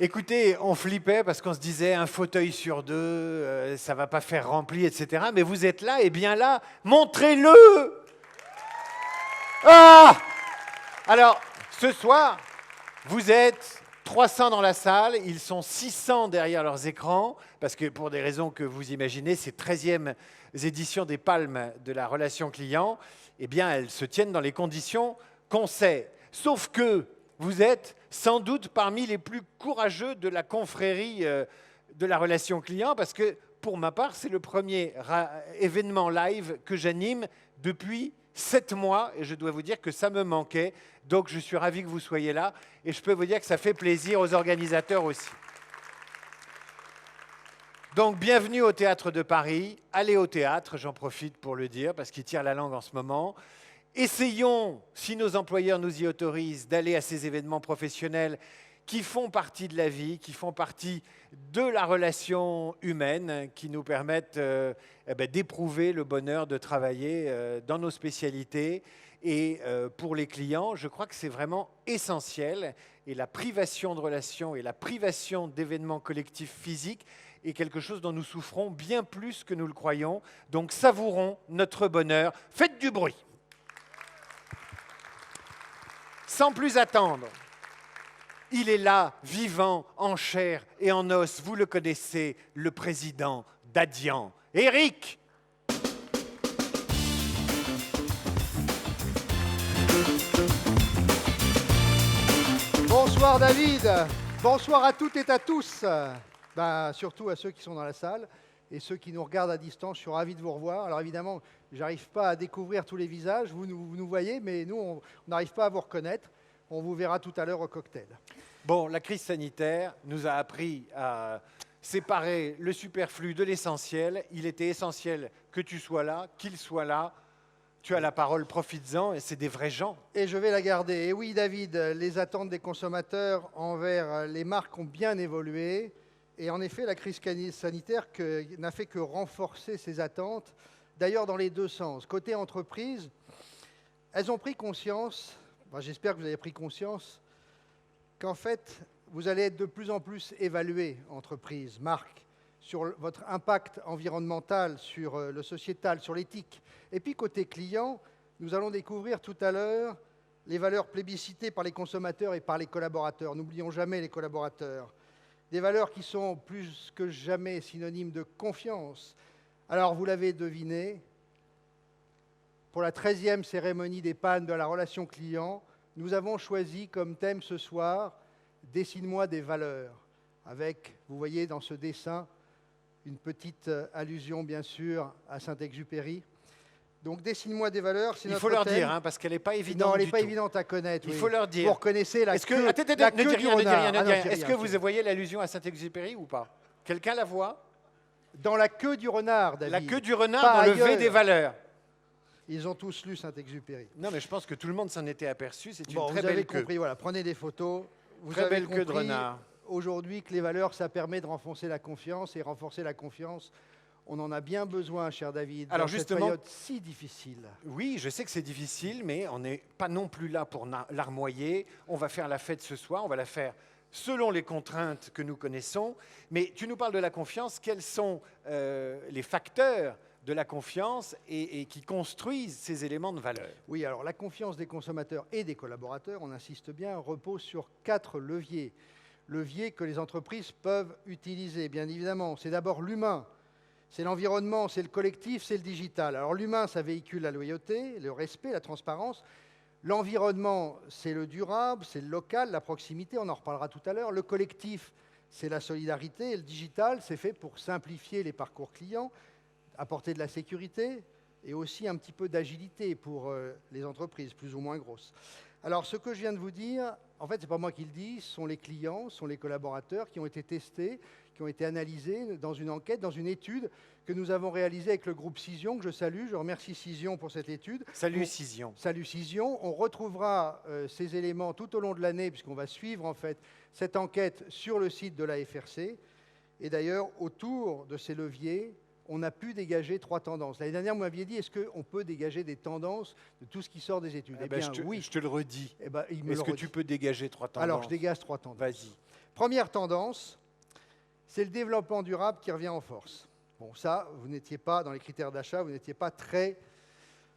Écoutez, on flippait parce qu'on se disait un fauteuil sur deux, ça va pas faire rempli, etc. Mais vous êtes là, et bien là, montrez-le! Ah! Alors, ce soir, vous êtes 300 dans la salle, ils sont 600 derrière leurs écrans, parce que pour des raisons que vous imaginez, ces 13e éditions des Palmes de la relation client, eh bien, elles se tiennent dans les conditions qu'on sait. Sauf que vous êtes sans doute parmi les plus courageux de la confrérie de la relation client, parce que pour ma part, c'est le premier événement live que j'anime depuis 7 mois, et je dois vous dire que ça me manquait. Donc je suis ravi que vous soyez là, et je peux vous dire que ça fait plaisir aux organisateurs aussi. Donc bienvenue au Théâtre de Paris. Allez au théâtre, j'en profite pour le dire, parce qu'il tire la langue en ce moment. Essayons, si nos employeurs nous y autorisent, d'aller à ces événements professionnels qui font partie de la vie, qui font partie de la relation humaine, qui nous permettent d'éprouver le bonheur de travailler dans nos spécialités. Et pour les clients, je crois que c'est vraiment essentiel. Et la privation de relations et la privation d'événements collectifs physiques est quelque chose dont nous souffrons bien plus que nous le croyons. Donc savourons notre bonheur. Faites du bruit. Sans plus attendre, il est là, vivant, en chair et en os. Vous le connaissez, le président d'Adian, Éric. Bonsoir David, bonsoir à toutes et à tous, surtout à ceux qui sont dans la salle et ceux qui nous regardent à distance, je suis ravi de vous revoir. Alors évidemment, je n'arrive pas à découvrir tous les visages, vous nous voyez, mais nous, on n'arrive pas à vous reconnaître. On vous verra tout à l'heure au cocktail. Bon, la crise sanitaire nous a appris à séparer le superflu de l'essentiel. Il était essentiel que tu sois là, qu'il soit là. Tu as la parole, profites-en, et c'est des vrais gens. Et je vais la garder. Et oui, David, les attentes des consommateurs envers les marques ont bien évolué. Et en effet, la crise sanitaire n'a fait que renforcer ces attentes, d'ailleurs dans les deux sens. Côté entreprise, elles ont pris conscience, j'espère que vous avez pris conscience, qu'en fait, vous allez être de plus en plus évalué, entreprise, marque, sur votre impact environnemental, sur le sociétal, sur l'éthique. Et puis côté client, nous allons découvrir tout à l'heure les valeurs plébiscitées par les consommateurs et par les collaborateurs. N'oublions jamais les collaborateurs. Des valeurs qui sont plus que jamais synonymes de confiance. Alors, vous l'avez deviné, pour la 13e cérémonie des Palmes de la relation client, nous avons choisi comme thème ce soir « Dessine-moi des valeurs ». Avec, vous voyez dans ce dessin, une petite allusion bien sûr à Saint-Exupéry. Donc, dessine-moi des valeurs, c'est notre thème. Il faut leur dire, parce qu'elle n'est pas évidente. Non, elle n'est pas évidente à connaître. Il faut leur dire. Vous reconnaissez la queue, la queue du renard. Est-ce que vous vous voyez l'allusion à Saint-Exupéry ou pas? Quelqu'un la voit? Dans la queue du renard, David. La queue du renard dans le V des valeurs. Ils ont tous lu Saint-Exupéry. Non, mais je pense que tout le monde s'en était aperçu. C'est une très vous belle avez queue. Compris, voilà, prenez des photos. Vous très avez belle queue de compris renard. Aujourd'hui que les valeurs, ça permet de renforcer la confiance. Et renforcer la confiance, on en a bien besoin, cher David, alors dans justement, cette période si difficile. Oui, je sais que c'est difficile, mais on n'est pas non plus là pour larmoyer. On va faire la fête ce soir, on va la faire selon les contraintes que nous connaissons. Mais tu nous parles de la confiance. Quels sont les facteurs de la confiance et qui construisent ces éléments de valeur? Oui, alors la confiance des consommateurs et des collaborateurs, on insiste bien, repose sur 4 leviers. Leviers que les entreprises peuvent utiliser, bien évidemment. C'est d'abord l'humain, c'est l'environnement, c'est le collectif, c'est le digital. Alors l'humain, ça véhicule la loyauté, le respect, la transparence. L'environnement, c'est le durable, c'est le local, la proximité, on en reparlera tout à l'heure. Le collectif, c'est la solidarité. Et le digital, c'est fait pour simplifier les parcours clients, apporter de la sécurité et aussi un petit peu d'agilité pour les entreprises plus ou moins grosses. Alors, ce que je viens de vous dire, en fait, ce n'est pas moi qui le dis, ce sont les clients, ce sont les collaborateurs qui ont été testés, qui ont été analysés dans une enquête, dans une étude que nous avons réalisée avec le groupe Cision, que je salue. Je remercie Cision pour cette étude. Salut Cision. Salut Cision. On retrouvera ces éléments tout au long de l'année, puisqu'on va suivre en fait cette enquête sur le site de la FRC. Et d'ailleurs, autour de ces leviers, on a pu dégager 3 tendances. L'année dernière, vous m'aviez dit, est-ce qu'on peut dégager des tendances de tout ce qui sort des études? Oui. Je te le redis. Est-ce que tu peux dégager 3 tendances? Alors, je dégage 3 tendances. Vas-y. Première tendance, c'est le développement durable qui revient en force. Bon, ça, vous n'étiez pas, dans les critères d'achat, vous n'étiez pas très...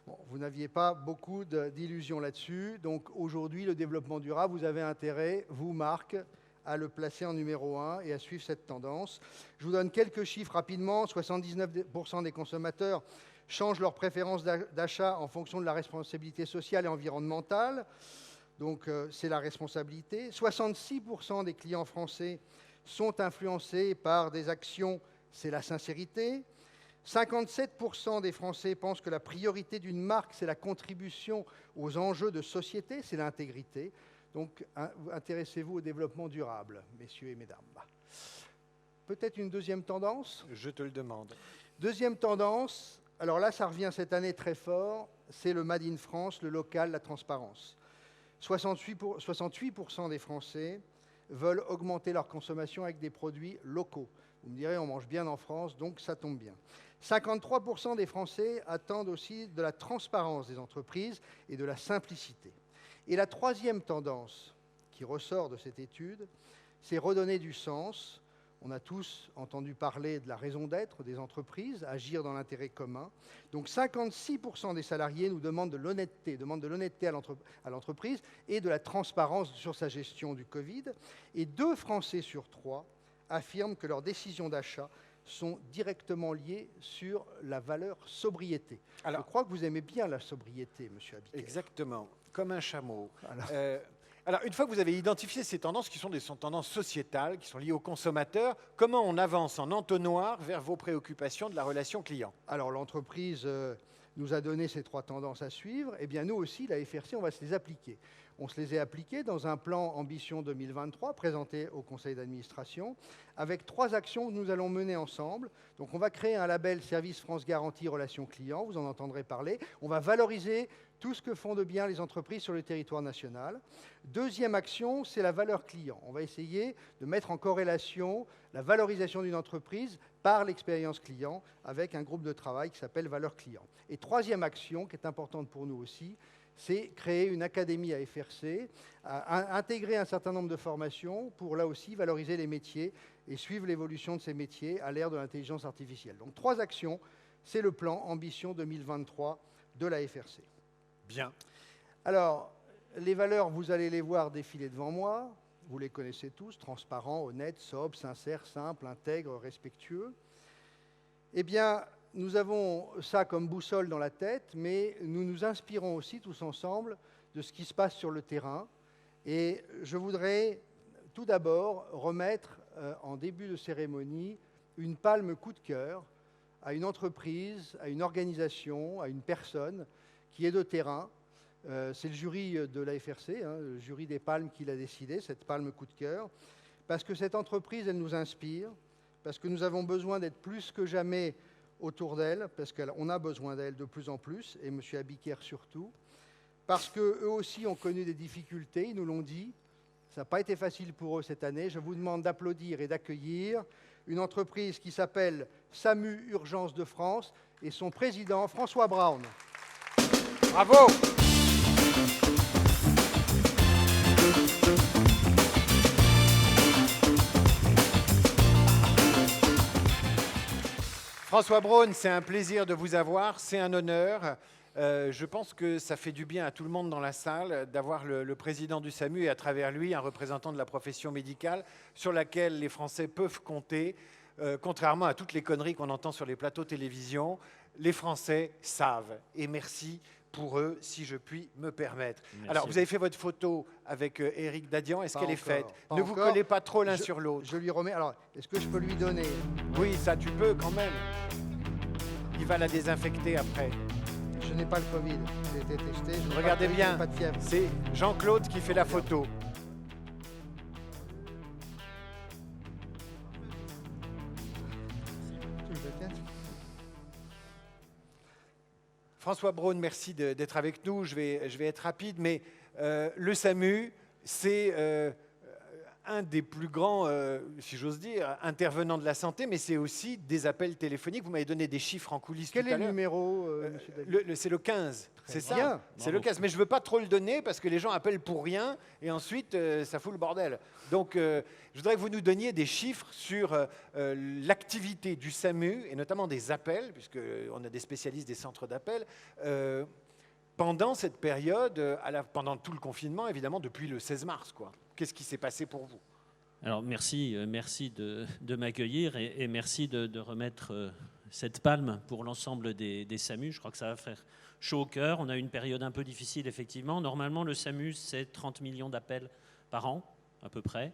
Bon, vous n'aviez pas beaucoup d'illusions là-dessus. Donc, aujourd'hui, le développement durable, vous avez intérêt, vous, Marc, à le placer en numéro 1 et à suivre cette tendance. Je vous donne quelques chiffres rapidement. 79% des consommateurs changent leur préférence d'achat en fonction de la responsabilité sociale et environnementale. Donc, c'est la responsabilité. 66% des clients français sont influencés par des actions, c'est la sincérité. 57% des Français pensent que la priorité d'une marque, c'est la contribution aux enjeux de société, c'est l'intégrité. Donc, intéressez-vous au développement durable, messieurs et mesdames. Peut-être une deuxième tendance? Je te le demande. Deuxième tendance, alors là, ça revient cette année très fort, c'est le Made in France, le local, la transparence. 68% des Français veulent augmenter leur consommation avec des produits locaux. Vous me direz, on mange bien en France, donc ça tombe bien. 53% des Français attendent aussi de la transparence des entreprises et de la simplicité. Et la troisième tendance qui ressort de cette étude, c'est redonner du sens. On a tous entendu parler de la raison d'être des entreprises, agir dans l'intérêt commun. Donc 56% des salariés nous demandent de l'honnêteté à l'entreprise et de la transparence sur sa gestion du Covid. Et 2 Français sur 3 affirment que leurs décisions d'achat sont directement liées sur la valeur sobriété. Alors, je crois que vous aimez bien la sobriété, monsieur Abiker. Exactement, comme un chameau. Alors, une fois que vous avez identifié ces tendances, qui sont des tendances sociétales, qui sont liées aux consommateurs, comment on avance en entonnoir vers vos préoccupations de la relation client? Alors, l'entreprise nous a donné ces 3 tendances à suivre. Eh bien, nous aussi, la FRC, on va se les appliquer. On se les a appliquées dans un plan Ambition 2023 présenté au conseil d'administration avec 3 actions que nous allons mener ensemble. Donc, on va créer un label Service France Garantie Relations Clients, vous en entendrez parler. On va valoriser tout ce que font de bien les entreprises sur le territoire national. Deuxième action, c'est la valeur client. On va essayer de mettre en corrélation la valorisation d'une entreprise par l'expérience client avec un groupe de travail qui s'appelle Valeur Client. Et troisième action, qui est importante pour nous aussi, c'est créer une académie à FRC, intégrer un certain nombre de formations pour, là aussi, valoriser les métiers et suivre l'évolution de ces métiers à l'ère de l'intelligence artificielle. Donc, 3 actions, c'est le plan Ambition 2023 de la FRC. Bien. Alors, les valeurs, vous allez les voir défiler devant moi. Vous les connaissez tous, transparent, honnête, sobre, sincère, simple, intègre, respectueux. Eh bien, nous avons ça comme boussole dans la tête, mais nous nous inspirons aussi tous ensemble de ce qui se passe sur le terrain. Et je voudrais tout d'abord remettre en début de cérémonie une palme coup de cœur à une entreprise, à une organisation, à une personne qui est de terrain. C'est le jury de la FRC, le jury des palmes qui l'a décidé, cette palme coup de cœur, parce que cette entreprise, elle nous inspire, parce que nous avons besoin d'être plus que jamais autour d'elle, parce qu'on a besoin d'elle de plus en plus, et M. Abiker surtout, parce qu'eux aussi ont connu des difficultés, ils nous l'ont dit. Ça n'a pas été facile pour eux cette année. Je vous demande d'applaudir et d'accueillir une entreprise qui s'appelle SAMU Urgence de France et son président, François Braun. Bravo! François Braun, c'est un plaisir de vous avoir, c'est un honneur. Je pense que ça fait du bien à tout le monde dans la salle d'avoir le président du SAMU et à travers lui un représentant de la profession médicale sur laquelle les Français peuvent compter. Contrairement à toutes les conneries qu'on entend sur les plateaux télévision, les Français savent. Et merci pour eux, si je puis me permettre. Merci. Alors, vous avez fait votre photo avec Éric Dadian. Est-ce qu'elle est faite? Ne vous collez pas trop l'un sur l'autre. Je lui remets. Alors, est-ce que je peux lui donner? Oui, ça, tu peux quand même. Il va la désinfecter après. Je n'ai pas le Covid. J'ai été testé. Regardez bien, c'est Jean-Claude qui fait la photo. François Braun, merci d'être avec nous. Je vais être rapide, mais le SAMU, c'est un des plus grands, si j'ose dire, intervenants de la santé, mais c'est aussi des appels téléphoniques. Vous m'avez donné des chiffres en coulisses Quel tout est à le l'heure. numéro, monsieur David? C'est le 15, c'est ça? bien. C'est le 15, mais je ne veux pas trop le donner parce que les gens appellent pour rien et ensuite ça fout le bordel. Donc je voudrais que vous nous donniez des chiffres sur l'activité du SAMU et notamment des appels, puisqu'on a des spécialistes des centres d'appel, pendant cette période, pendant tout le confinement, évidemment, depuis le 16 mars, quoi. Qu'est-ce qui s'est passé pour vous? Alors merci de m'accueillir et merci de remettre cette palme pour l'ensemble des SAMU. Je crois que ça va faire chaud au cœur. On a eu une période un peu difficile, effectivement. Normalement, le SAMU, c'est 30 millions d'appels par an, à peu près.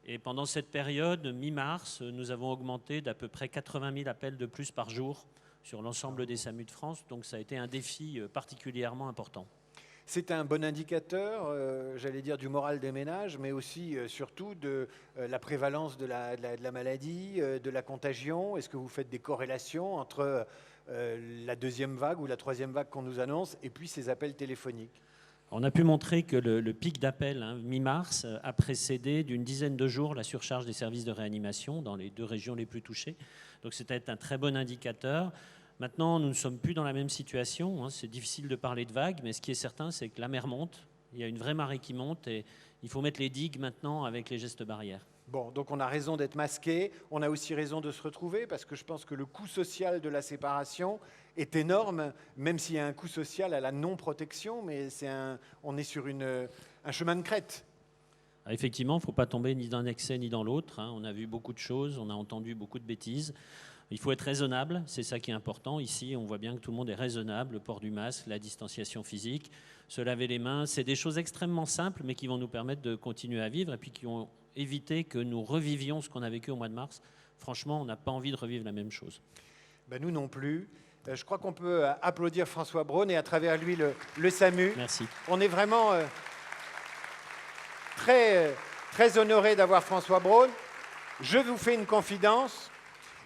Et pendant cette période, mi-mars, nous avons augmenté d'à peu près 80 000 appels de plus par jour sur l'ensemble des SAMU de France. Donc ça a été un défi particulièrement important. C'est un bon indicateur, j'allais dire, du moral des ménages, mais aussi, surtout, de la prévalence de la maladie, de la contagion. Est-ce que vous faites des corrélations entre la deuxième vague ou la troisième vague qu'on nous annonce et puis ces appels téléphoniques? On a pu montrer que le pic d'appels, mi-mars, a précédé d'une dizaine de jours la surcharge des services de réanimation dans les 2 régions les plus touchées. Donc c'était un très bon indicateur. Maintenant, nous ne sommes plus dans la même situation. C'est difficile de parler de vagues, mais ce qui est certain, c'est que la mer monte. Il y a une vraie marée qui monte et il faut mettre les digues maintenant avec les gestes barrières. Bon, donc on a raison d'être masqué. On a aussi raison de se retrouver parce que je pense que le coût social de la séparation est énorme, même s'il y a un coût social à la non-protection, mais on est sur un chemin de crête. Effectivement, il ne faut pas tomber ni d'un excès ni dans l'autre. On a vu beaucoup de choses, on a entendu beaucoup de bêtises. Il faut être raisonnable, c'est ça qui est important. Ici, on voit bien que tout le monde est raisonnable, le port du masque, la distanciation physique, se laver les mains. C'est des choses extrêmement simples, mais qui vont nous permettre de continuer à vivre et puis qui vont éviter que nous revivions ce qu'on a vécu au mois de mars. Franchement, on n'a pas envie de revivre la même chose. Ben nous non plus. Je crois qu'on peut applaudir François Braun et à travers lui le SAMU. Merci. On est vraiment très honoré d'avoir François Braun. Je vous fais une confidence.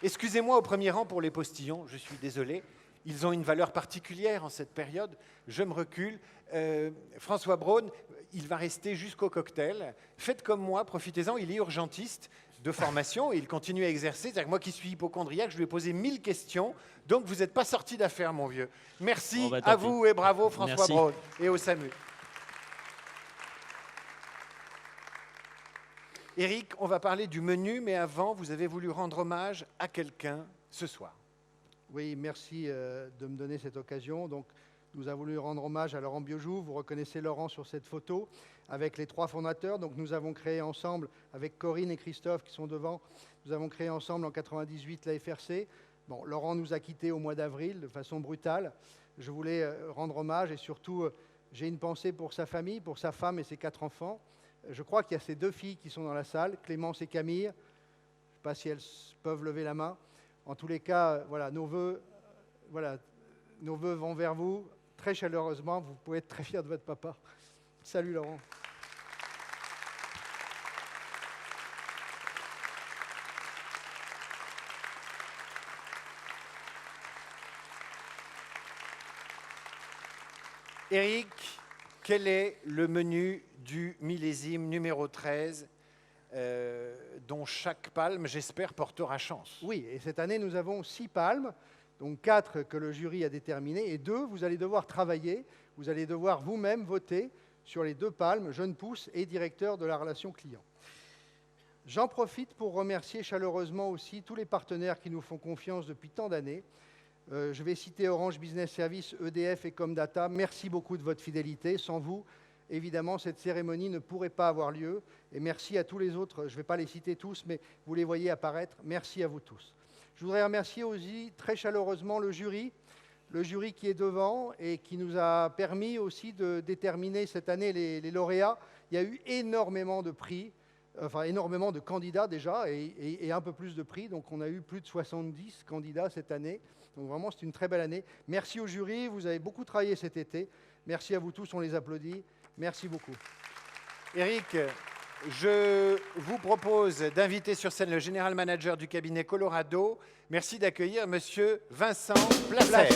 Excusez-moi au premier rang pour les postillons, je suis désolé. Ils ont une valeur particulière en cette période. Je me recule. François Braun, il va rester jusqu'au cocktail. Faites comme moi, profitez-en. Il est urgentiste de formation et il continue à exercer. C'est-à-dire que moi qui suis hypocondriaque, je lui ai posé 1000 questions. Donc vous n'êtes pas sorti d'affaire, mon vieux. Merci à vous et bravo François Braun et au SAMU. Éric, on va parler du menu, mais avant, vous avez voulu rendre hommage à quelqu'un ce soir. Oui, merci de me donner cette occasion. Donc, nous avons voulu rendre hommage à Laurent Biojou. Vous reconnaissez Laurent sur cette photo avec les 3 fondateurs. Donc, nous avons créé ensemble, avec Corinne et Christophe qui sont devant, nous avons créé ensemble en 98 la FRC. Bon, Laurent nous a quittés au mois d'avril de façon brutale. Je voulais rendre hommage et surtout, j'ai une pensée pour sa famille, pour sa femme et ses 4 enfants. Je crois qu'il y a ces 2 filles qui sont dans la salle, Clémence et Camille. Je ne sais pas si elles peuvent lever la main. En tous les cas, voilà, nos vœux vont vers vous très chaleureusement. Vous pouvez être très fiers de votre papa. Salut Laurent. Éric, quel est le menu du millésime numéro 13 dont chaque palme, j'espère, portera chance? Oui, et cette année, nous avons 6 palmes, donc 4 que le jury a déterminées, et 2, vous allez devoir travailler, vous allez devoir vous-même voter sur les 2 palmes, jeune pousse et directeur de la relation client. J'en profite pour remercier chaleureusement aussi tous les partenaires qui nous font confiance depuis tant d'années. Je vais citer Orange Business Services, EDF et Comdata. Merci beaucoup de votre fidélité. Sans vous, évidemment, cette cérémonie ne pourrait pas avoir lieu. Et merci à tous les autres. Je ne vais pas les citer tous, mais vous les voyez apparaître. Merci à vous tous. Je voudrais remercier aussi très chaleureusement le jury qui est devant et qui nous a permis aussi de déterminer cette année les lauréats. Il y a eu énormément de prix, enfin énormément de candidats déjà et un peu plus de prix. Donc on a eu plus de 70 candidats cette année. Donc vraiment, c'est une très belle année. Merci au jury, vous avez beaucoup travaillé cet été. Merci à vous tous, on les applaudit. Merci beaucoup. Éric, je vous propose d'inviter sur scène le général manager du cabinet Colorado. Merci d'accueillir Monsieur Vincent Placer.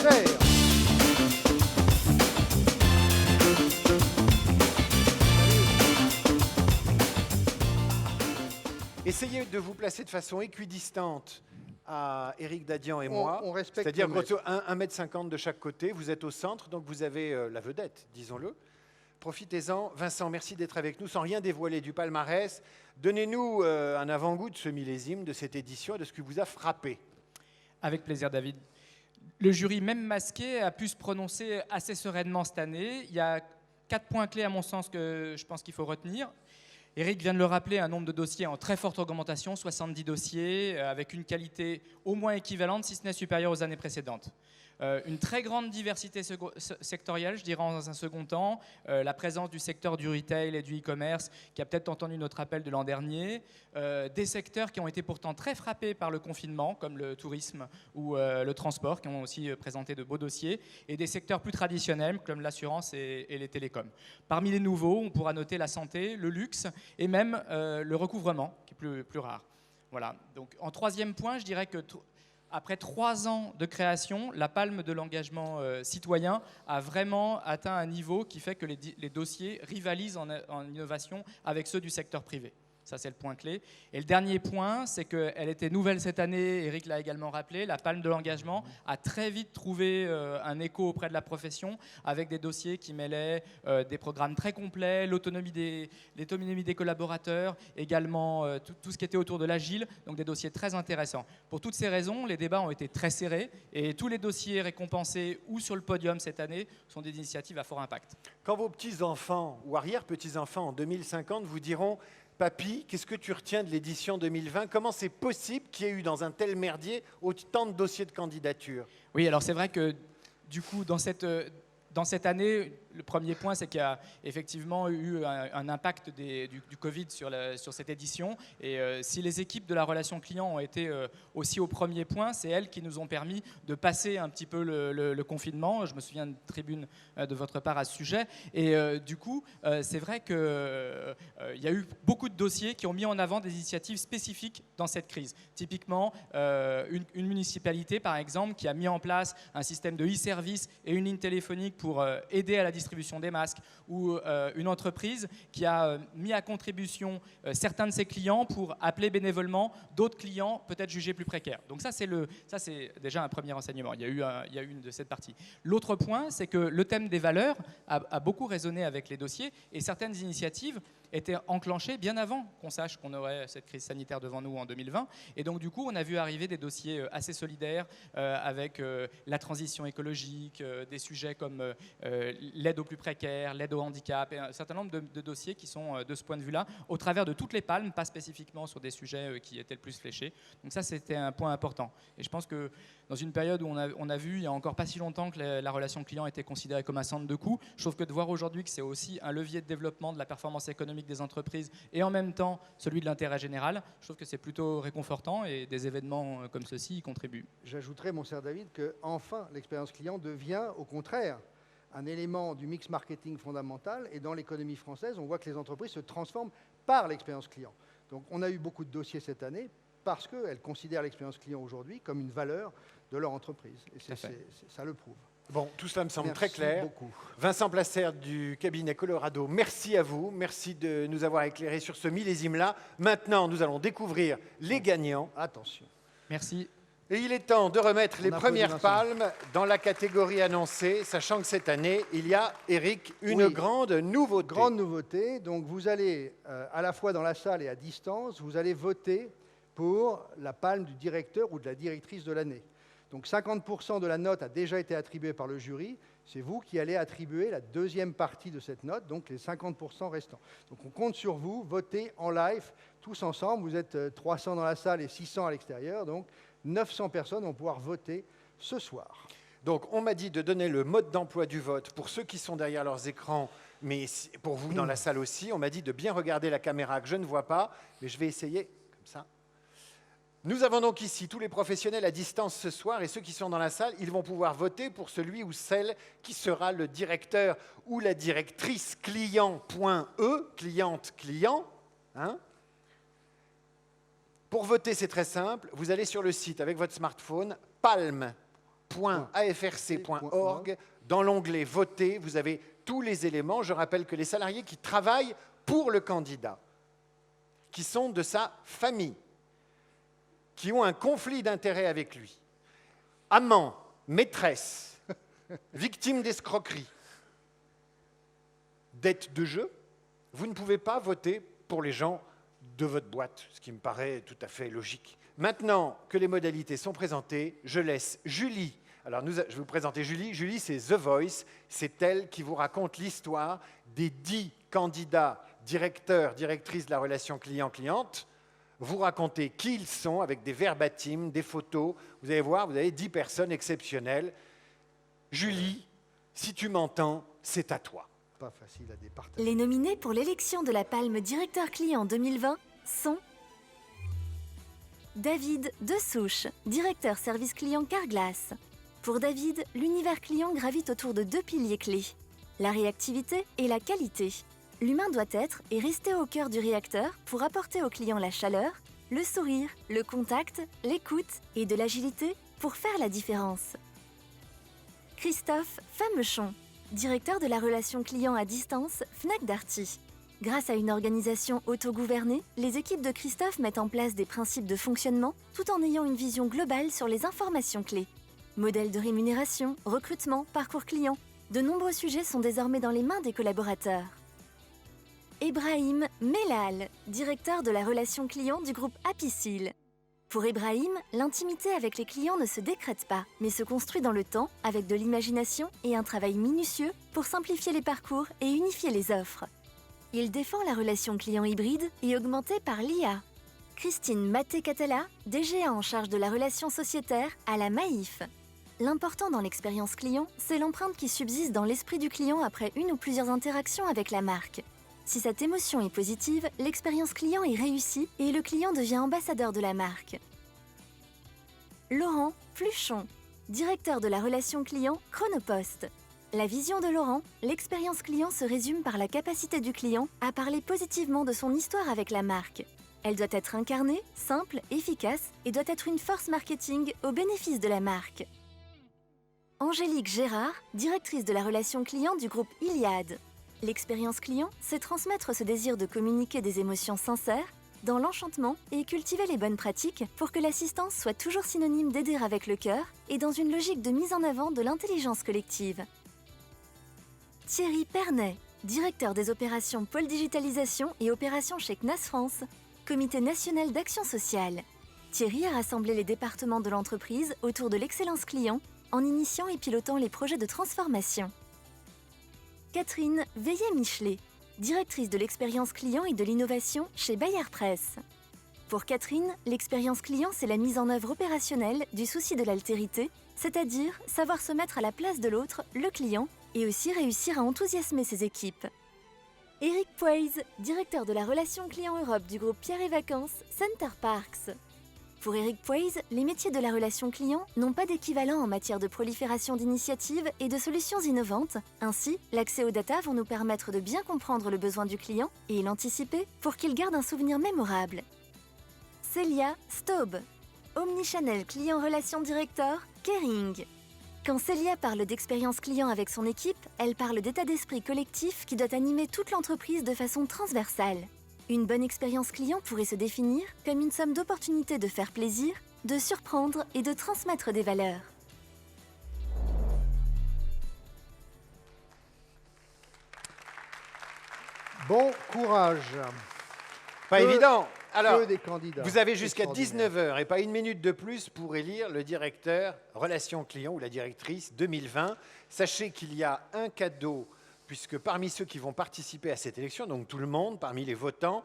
essayez de vous placer de façon équidistante à Éric Dadian et moi. On respecte C'est-à-dire le grosso 1,50 m de chaque côté. Vous êtes au centre, donc vous avez la vedette, disons-le. Profitez-en. Vincent, merci d'être avec nous. Sans rien dévoiler du palmarès, donnez-nous un avant-goût de ce millésime, de cette édition et de ce qui vous a frappé. Avec plaisir, David. Le jury, même masqué, a pu se prononcer assez sereinement cette année. Il y a 4 points clés, à mon sens, que je pense qu'il faut retenir. Éric vient de le rappeler, un nombre de dossiers en très forte augmentation, 70 dossiers, avec une qualité au moins équivalente, si ce n'est supérieure aux années précédentes. Une très grande diversité sectorielle, je dirais dans un second temps, la présence du secteur du retail et du e-commerce, qui a peut-être entendu notre appel de l'an dernier, des secteurs qui ont été pourtant très frappés par le confinement, comme le tourisme ou le transport, qui ont aussi présenté de beaux dossiers, et des secteurs plus traditionnels, comme l'assurance et les télécoms. Parmi les nouveaux, on pourra noter la santé, le luxe et même le recouvrement, qui est plus rare. Voilà. Donc, en troisième point, je dirais que après 3 ans de création, la palme de l'engagement citoyen a vraiment atteint un niveau qui fait que les dossiers rivalisent en innovation avec ceux du secteur privé. Ça, c'est le point clé. Et le dernier point, c'est qu'elle était nouvelle cette année, Éric l'a également rappelé, la palme de l'engagement a très vite trouvé un écho auprès de la profession avec des dossiers qui mêlaient des programmes très complets, l'autonomie des collaborateurs, également tout ce qui était autour de l'agile, donc des dossiers très intéressants. Pour toutes ces raisons, les débats ont été très serrés et tous les dossiers récompensés ou sur le podium cette année sont des initiatives à fort impact. Quand vos petits-enfants ou arrière-petits-enfants en 2050 vous diront « Papy, qu'est-ce que tu retiens de l'édition 2020 ? Comment c'est possible qu'il y ait eu dans un tel merdier autant de dossiers de candidature ?» Oui, alors c'est vrai que du coup, dans cette année, le premier point, c'est qu'il y a effectivement eu un impact du Covid sur cette édition. Et si les équipes de la relation client ont été aussi au premier point, c'est elles qui nous ont permis de passer un petit peu le confinement. Je me souviens de tribune de votre part à ce sujet. Et du coup, c'est vrai qu'il y a eu beaucoup de dossiers qui ont mis en avant des initiatives spécifiques dans cette crise. Typiquement, une municipalité, par exemple, qui a mis en place un système de e-service et une ligne téléphonique pour aider à la distribution des masques, ou une entreprise qui a mis à contribution certains de ses clients pour appeler bénévolement d'autres clients peut-être jugés plus précaires. Donc ça, c'est déjà un premier renseignement. Il y a eu une de cette partie. L'autre point, c'est que le thème des valeurs a beaucoup résonné avec les dossiers et certaines initiatives étaient enclenchées bien avant qu'on sache qu'on aurait cette crise sanitaire devant nous en 2020. Et donc, du coup, on a vu arriver des dossiers assez solidaires avec la transition écologique, des sujets comme l'aide aux plus précaires, l'aide au handicap, et un certain nombre de dossiers qui sont, de ce point de vue-là, au travers de toutes les palmes, pas spécifiquement sur des sujets qui étaient le plus fléchés. Donc ça, c'était un point important. Et je pense que dans une période où on a vu, il n'y a encore pas si longtemps, que la relation client était considérée comme un centre de coût, je trouve que de voir aujourd'hui que c'est aussi un levier de développement de la performance économique des entreprises et en même temps celui de l'intérêt général, je trouve que c'est plutôt réconfortant et des événements comme ceux-ci y contribuent. J'ajouterais, mon cher David, que enfin l'expérience client devient au contraire un élément du mix marketing fondamental, et dans l'économie française, on voit que les entreprises se transforment par l'expérience client. Donc on a eu beaucoup de dossiers cette année parce qu'elles considèrent l'expérience client aujourd'hui comme une valeur de leur entreprise. Et ça le prouve. Bon, tout cela me semble Merci très clair. Beaucoup. Vincent Placère du cabinet Colorado, merci à vous. Merci de nous avoir éclairés sur ce millésime-là. Maintenant, nous allons découvrir les gagnants. Attention. Merci. Et il est temps de remettre les premières Vincent. palmes dans la catégorie annoncée, sachant que cette année, il y a, Éric, une grande nouveauté. Grande nouveauté. Donc vous allez, à la fois dans la salle et à distance, vous allez voter pour la palme du directeur ou de la directrice de l'année. Donc 50% de la note a déjà été attribuée par le jury. C'est vous qui allez attribuer la deuxième partie de cette note, donc les 50% restants. Donc on compte sur vous, votez en live, tous ensemble. Vous êtes 300 dans la salle et 600 à l'extérieur. Donc 900 personnes vont pouvoir voter ce soir. Donc on m'a dit de donner le mode d'emploi du vote pour ceux qui sont derrière leurs écrans, mais pour vous dans la salle aussi. On m'a dit de bien regarder la caméra que je ne vois pas, mais je vais essayer comme ça. Nous avons donc ici tous les professionnels à distance ce soir, et ceux qui sont dans la salle, ils vont pouvoir voter pour celui ou celle qui sera le directeur ou la directrice client.e, cliente-client. Hein. Pour voter, c'est très simple. Vous allez sur le site avec votre smartphone, palm.afrc.org. Dans l'onglet « Voter », vous avez tous les éléments. Je rappelle que les salariés qui travaillent pour le candidat, qui sont de sa famille, qui ont un conflit d'intérêts avec lui. Amant, maîtresse, victime d'escroquerie, dette de jeu, vous ne pouvez pas voter pour les gens de votre boîte, ce qui me paraît tout à fait logique. Maintenant que les modalités sont présentées, je laisse Julie. Alors, je vais vous présenter Julie. Julie, c'est The Voice. C'est elle qui vous raconte l'histoire des 10 candidats directeurs, directrices de la relation client-cliente. Vous racontez qui ils sont avec des verbatims, des photos. Vous allez voir, vous avez 10 personnes exceptionnelles. Julie, si tu m'entends, c'est à toi. Pas facile à départager. Les nominés pour l'élection de la Palme Directeur Client 2020 sont David Dessouche, Directeur Service Client Carglass. Pour David, l'univers client gravite autour de 2 piliers clés, la réactivité et la qualité. L'humain doit être et rester au cœur du réacteur pour apporter au client la chaleur, le sourire, le contact, l'écoute et de l'agilité pour faire la différence. Christophe Famechon, Directeur de la relation client à distance Fnac Darty. Grâce à une organisation autogouvernée, les équipes de Christophe mettent en place des principes de fonctionnement tout en ayant une vision globale sur les informations clés. Modèle de rémunération, recrutement, parcours client, de nombreux sujets sont désormais dans les mains des collaborateurs. Ebrahim Melal, Directeur de la relation client du groupe Apicil. Pour Ebrahim, l'intimité avec les clients ne se décrète pas, mais se construit dans le temps avec de l'imagination et un travail minutieux pour simplifier les parcours et unifier les offres. Il défend la relation client hybride et augmentée par l'IA. Christine Maté-Catella, DGA en charge de la relation sociétaire à la Maïf. L'important dans l'expérience client, c'est l'empreinte qui subsiste dans l'esprit du client après une ou plusieurs interactions avec la marque. Si cette émotion est positive, l'expérience client est réussie et le client devient ambassadeur de la marque. Laurent Pluchon, Directeur de la relation client Chronopost. La vision de Laurent, l'expérience client se résume par la capacité du client à parler positivement de son histoire avec la marque. Elle doit être incarnée, simple, efficace et doit être une force marketing au bénéfice de la marque. Angélique Gérard, Directrice de la relation client du groupe Iliad. L'expérience client, c'est transmettre ce désir de communiquer des émotions sincères, dans l'enchantement et cultiver les bonnes pratiques pour que l'assistance soit toujours synonyme d'aider avec le cœur et dans une logique de mise en avant de l'intelligence collective. Thierry Pernet, Directeur des opérations Pôle Digitalisation et opérations chez CNAS France, Comité national d'action sociale. Thierry a rassemblé les départements de l'entreprise autour de l'excellence client en initiant et pilotant les projets de transformation. Catherine Veillet-Michelet, Directrice de l'expérience client et de l'innovation chez Bayard Presse. Pour Catherine, l'expérience client, c'est la mise en œuvre opérationnelle du souci de l'altérité, c'est-à-dire savoir se mettre à la place de l'autre, le client, et aussi réussir à enthousiasmer ses équipes. Eric Poise, Directeur de la relation client Europe du groupe Pierre et Vacances, Center Parks. Pour Eric Poise, les métiers de la relation client n'ont pas d'équivalent en matière de prolifération d'initiatives et de solutions innovantes. Ainsi, l'accès aux data vont nous permettre de bien comprendre le besoin du client et l'anticiper pour qu'il garde un souvenir mémorable. Célia Staub, Omnichannel Client Relation Director, Kering. Quand Célia parle d'expérience client avec son équipe, elle parle d'état d'esprit collectif qui doit animer toute l'entreprise de façon transversale. Une bonne expérience client pourrait se définir comme une somme d'opportunités de faire plaisir, de surprendre et de transmettre des valeurs. Bon courage. Pas Que- évident. Alors, Que des candidats. vous avez jusqu'à Extraordinaire. 19h et pas une minute de plus pour élire le directeur relation client ou la directrice 2020. Sachez qu'il y a un cadeau, puisque parmi ceux qui vont participer à cette élection, donc tout le monde, parmi les votants,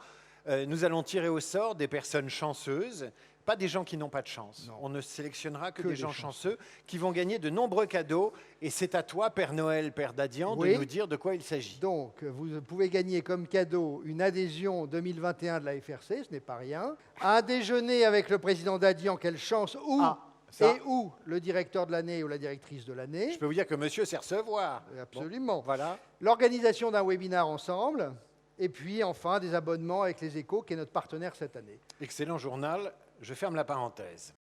nous allons tirer au sort des personnes chanceuses, pas des gens qui n'ont pas de chance. Non. On ne sélectionnera que Que des des gens chanceux. chanceux qui vont gagner de nombreux cadeaux. Et c'est à toi, Père Noël, Père Dadian, Oui. de nous dire de quoi il s'agit. Donc, vous pouvez gagner comme cadeau une adhésion 2021 de la FRC, ce n'est pas rien. Un déjeuner avec le président Dadian, quelle chance, ou, Ah, ça. et ou le directeur de l'année ou la directrice de l'année. Je peux vous dire que monsieur sait recevoir. Absolument. Bon, voilà. L'organisation d'un webinaire ensemble. Et puis, enfin, des abonnements avec les Échos, qui est notre partenaire cette année. Excellent journal. Je ferme la parenthèse.